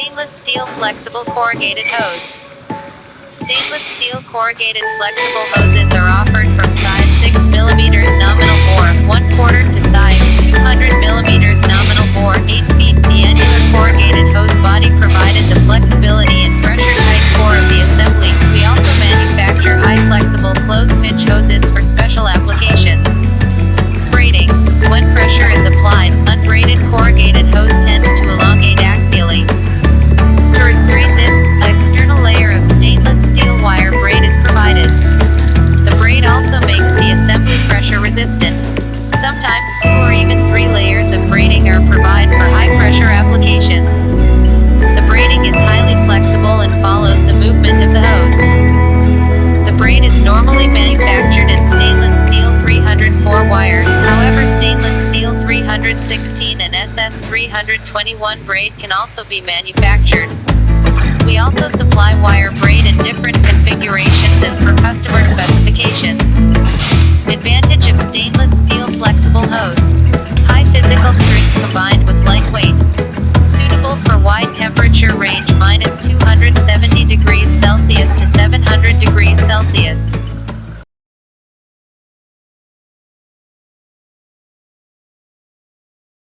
Stainless steel flexible corrugated hose. Stainless steel corrugated flexible hoses are offered from size 6 mm nominal bore, 1/4 to size 200 mm nominal bore, 8 feet. The annular corrugated hose body provided the flexibility and pressure-tight core of the assembly. We also manufacture high flexible close-pitch hoses for special applications. Braiding. When pressure is applied, unbraided corrugated hose tends to elongate axially. To restrain this, an external layer of stainless steel wire braid is provided. The braid also makes the assembly pressure resistant. Sometimes 2 or even 3 layers of braiding are provided for high-pressure applications. The braiding is highly flexible and follows the movement of the hose. The braid is normally manufactured in stainless steel 304 wire, however stainless steel 316 and SS 321 braid can also be manufactured. We also supply wire braid in different configurations as per customer specifications.